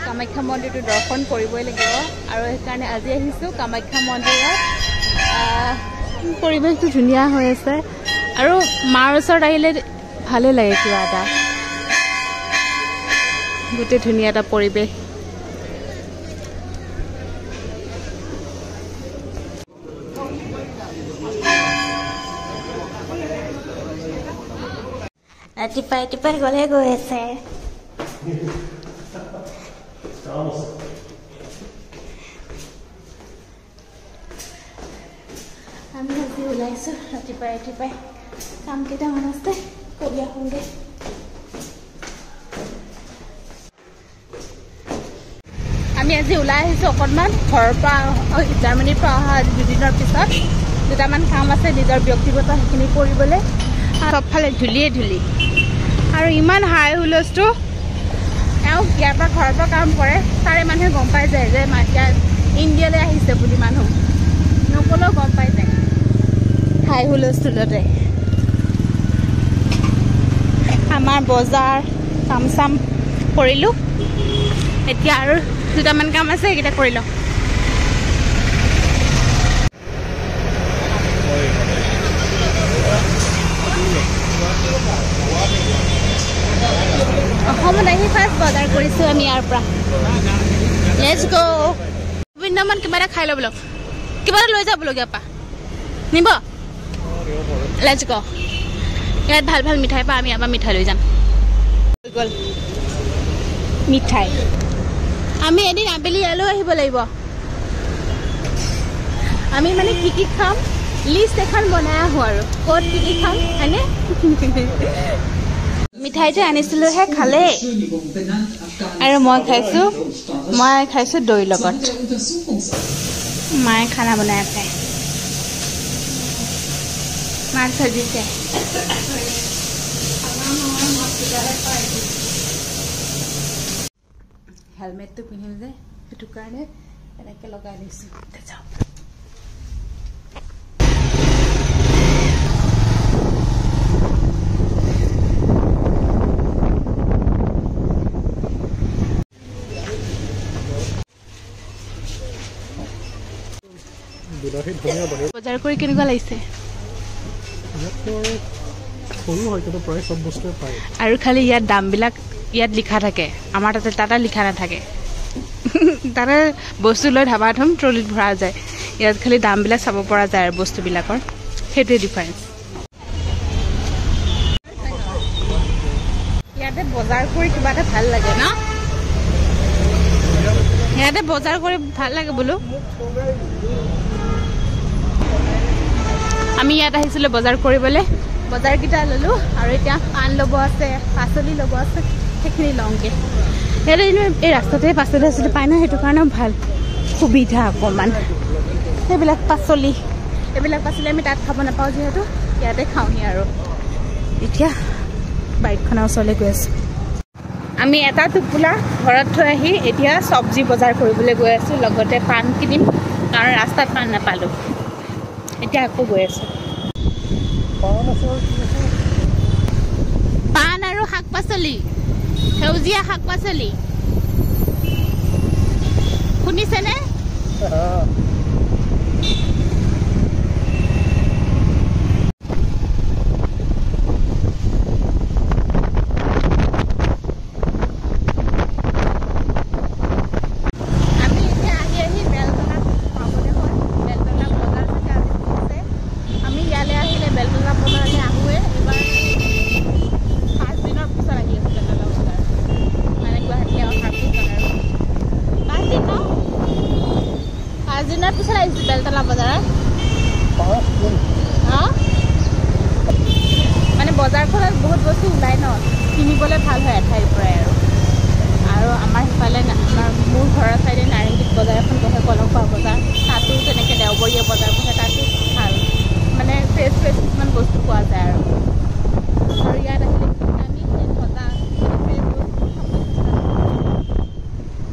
কামাখ্যা মন্দিৰটো দৰ্শন কৰিবই লাগিব আৰু সেইকাৰণে আজি আহিছোঁ কামাখ্যা মন্দিৰত পৰিৱেশটো ধুনীয়া হৈ আছে আৰু মাৰ ওচৰত আহিলে ভালে লাগে কিবা এটা গোটেই ধুনীয়া এটা পৰিৱেশ ৰাতিপুৱাই গ'লে গৈ আছে আমি আজি ওলাইছোঁ ৰাতিপুৱাই কাম কেইটামান আছে কৰি আহোঁগৈ আমি আজি ওলাই আহিছোঁ অকণমান ঘৰৰ পৰা জাৰ্মানীৰ পৰা অহা দুদিনৰ পিছত দুটামান কাম আছে নিজৰ ব্যক্তিগত সেইখিনি কৰিবলৈ চবফালে ধূলিয়ে আৰু ইমান হাই হুলস্থটো এওঁ ইয়াৰ পৰা ঘৰৰ পৰা কাম কৰে তাৰে মানুহে গম পাই যায় যে ইয়াত ইণ্ডিয়ালৈ আহিছে বুলি মানুহ নকলেও গম পাই যায় হাই হুলস্থুলতে আমাৰ বজাৰ কাম চাম কৰিলোঁ এতিয়া আৰু দুটামান কাম আছে সেইকেইটা কৰি লওঁ অসমত আহি ফাৰ্ষ্ট বজাৰ কৰিছোঁ আমি ইয়াৰ পৰা লেটছ গো বিন্দামান কিবা এটা খাই ল'ব কিবা এটা লৈ যাবলগীয়া পা নিব লেটছ গো ইয়াত ভাল মিঠাই পা আমি ইয়াৰ পৰা মিঠাই লৈ যাম হৈ গ'ল মিঠাই আমি এদিন আবেলি ইয়ালৈ আহিব লাগিব আমি মানে কি খাম লিষ্ট এখন বনাই আহোঁ আৰু ক'ত কি খাম হয়নে মিঠাই যে আনিছিলোঁহে খালে আৰু মই খাইছোঁ দৈৰ লগত মায়ে খানা বনাই আছে মাছ ভাজিছে হেলমেটটো পিন্ধিম যে সেইটো কাৰণে এনেকৈ লগাই লৈছোঁ যাওঁ বজাৰ কৰি কেনেকুৱা লাগিছে আৰু খালি ইয়াত দামবিলাক ইয়াত লিখা থাকে আমাৰ তাতে লিখা নাথাকে তাতে বস্তু লৈ ধাবা থ'ম ট্ৰলিত ভৰা যায় ইয়াত খালি দামবিলাক চাব পৰা যায় আৰু বস্তুবিলাকৰ সেইটোৱে ডিফাৰেঞ্চ ইয়াতে বজাৰ কৰি কিবা এটা ভাল লাগে ন ইয়াতে বজাৰ কৰি ভাল লাগে বোলো আমি ইয়াত আহিছিলোঁ বজাৰ কৰিবলৈ বজাৰকেইটা ল'লোঁ আৰু এতিয়া পাণ ল'ব আছে পাচলি ল'ব আছে সেইখিনি লওঁগৈ ইয়াতে এই ৰাস্তাতে পাচলি আচলি পায় ন সেইটো কাৰণেও ভাল সুবিধা অকণমান এইবিলাক পাচলি আমি তাত খাব নাপাওঁ যিহেতু ইয়াতে খাওঁহি আৰু এতিয়া বাইকখনৰ ওচৰলৈ গৈ আছোঁ আমি এটা টোপোলা ঘৰত থৈ আহি এতিয়া চব্জি বজাৰ কৰিবলৈ গৈ আছোঁ লগতে পাণ কিনিম কাৰণ ৰাস্তাত পাণ নাপালোঁ এতিয়া আকৌ গৈ আছোঁ পাণ আৰু শাক পাচলি সেউজীয়া শাক পাচলি শুনিছেনে বেলতলা বজাৰত মানে বজাৰখনত বহুত বস্তু ওলাই ন কিনিবলৈ ভাল হয় এঠাইৰ পৰাই আৰু আমাৰ সিফালে আমাৰ মোৰ ঘৰৰ চাইডে নাৰেংগীত বজাৰ এখন বহে কলমখোৱা বজাৰ তাতো তেনেকৈ দেওবৰীয়া বজাৰ বহে তাতো ভাল মানে ফ্ৰেছ কিছুমান বস্তু পোৱা যায় আৰু ইয়াত আহিলে আমি ভজা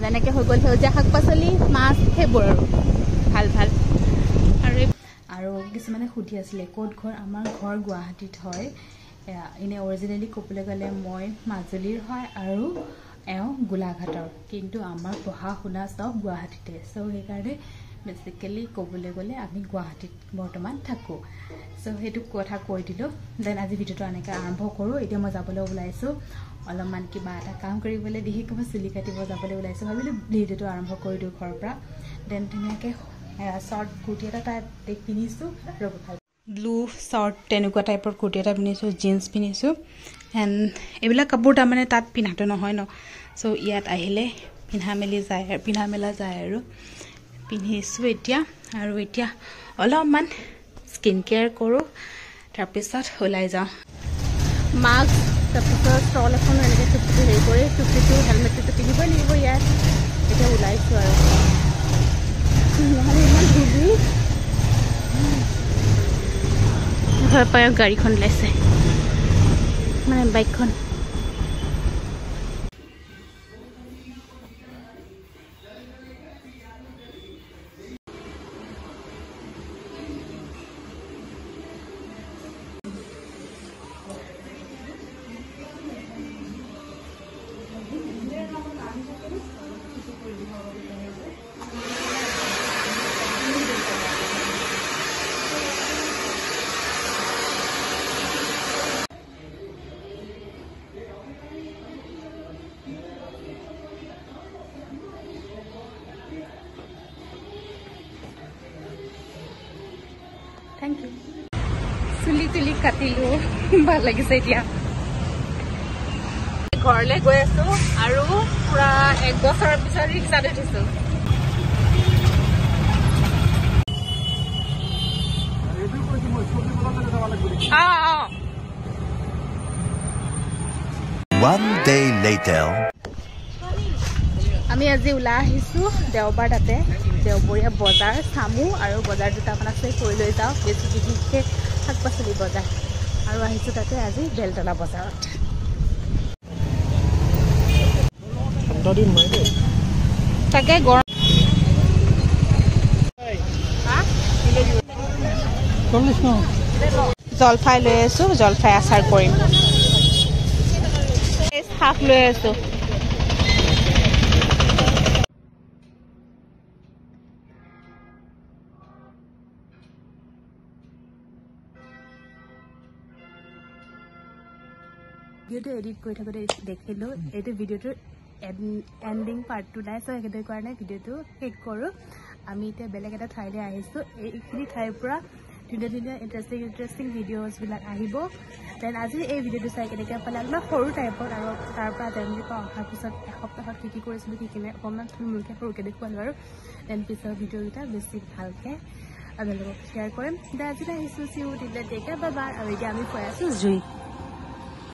যেনেকৈ হৈ গ'ল সেউজীয়া শাক পাচলি মাছ সেইবোৰ আৰু ভাল আৰু কিছুমানে সুধি আছিলে ক'ত ঘৰ আমাৰ ঘৰ গুৱাহাটীত হয় এনে অৰিজিনেলি ক'বলৈ গ'লে মই মাজুলীৰ হয় আৰু এওঁ গোলাঘাটৰ কিন্তু আমাৰ পঢ়া শুনা সব গুৱাহাটীতে সো সেইকাৰণে বেসিক্যালি ক'বলৈ গ'লে আমি গুৱাহাটীত বৰ্তমান থাকো সো হেতু কথা কৈ দিলো দেন আজি ভিডিওটো এনেকৈ আৰম্ভ কৰো এতিয়া মই যাবলৈ ওলাইছো অলপমান কিবা এটা কাম কৰিবলৈ দিহি কিবা চুলি কাটিব যাবলৈ ওলাইছো ভাবিলো ভিডিওটো আৰম্ভ কৰি দিও ঘৰৰ পৰা দেন ধুনীয়াকৈ শৰ্ট কুৰ্তি এটা তাত পিনিছো ৰব ব্লু শৰ্ট তেনেকুৱা টাইপৰ কুৰ্তি এটা পিনিছো জিন্স পিনিছো এণ্ড এইবিলাক কাপোৰ তাৰমানে তাত পিন্ধাটো নহয় ন সো ইয়াত আহিলে পিন্ধা মেলা যায় আৰু পিন্ধিছো এতিয়া আৰু এতিয়া অলপমান স্কিন কেয়াৰ কৰোঁ তাৰপিছত ওলাই যাওঁ মাস্ক তাৰপিছত ষ্টল এখন এনেকৈ টুপিটো হেৰি কৰি টুপিটো হেলমেটটো পিন্ধিবই লাগিব ইয়াত এতিয়া ওলাইছোঁ আৰু নহ'লে ইমান ধূলি হয় পায় গাড়ীখন ওলাইছে মানে বাইকখন Thank you. চুলি কাটিলো ভাল লাগিছে এতিয়া ঘৰলৈ গৈ আছো আৰু পুৰা 1 বছৰৰ পিছত ৰিক্সাত উঠিছো One day later. আমি আজি ওলাই আহিছো দেওবাৰ তাতে দেওবৰীয়া বজাৰ চামু আৰু বজাৰ দুটা আপোনাক কৈ লৈ যাওঁ বেছি বিশেষকৈ শাক পাচলি বজাৰ আৰু আহিছো তাতে আজি বেলতলা বজাৰত তাকে গৰম জলফাই লৈ আছো জলফাই আচাৰ কৰিম শাক লৈ আছো ভিডিওটো এডিট কৰি থাকোঁতে দেখিলোঁ এইটো ভিডিওটোৰ এণ্ডিং পাৰ্টটো নাই চ' সেইটো কাৰণে ভিডিওটো শেষ কৰোঁ আমি এতিয়া বেলেগ এটা ঠাইলৈ আহিছোঁ এইখিনি ঠাইৰ পৰা ধুনীয়া ইণ্টাৰেষ্টিং ভিডিঅ'জবিলাক আহিব দেন আজি এই ভিডিঅ'টো চাই কেনেকৈ পালে অলপ সৰু টাইপত আৰু তাৰ পৰা তেওঁলোকৰ পৰা অহাৰ পিছত এসপ্তাহত কি কৰিছিলোঁ কি অকণমান থুলমূলকৈ সৰুকৈ দেখুৱালোঁ আৰু দেন পিছৰ ভিডিঅ'কেইটা বেছি ভালকৈ আপোনালোকক শ্বেয়াৰ কৰিম আজিলৈ আহিছোঁ চিউ দিলে টেক কেয়াৰ বাই বাই আৰু এতিয়া আমি কৈ আছোঁ জুই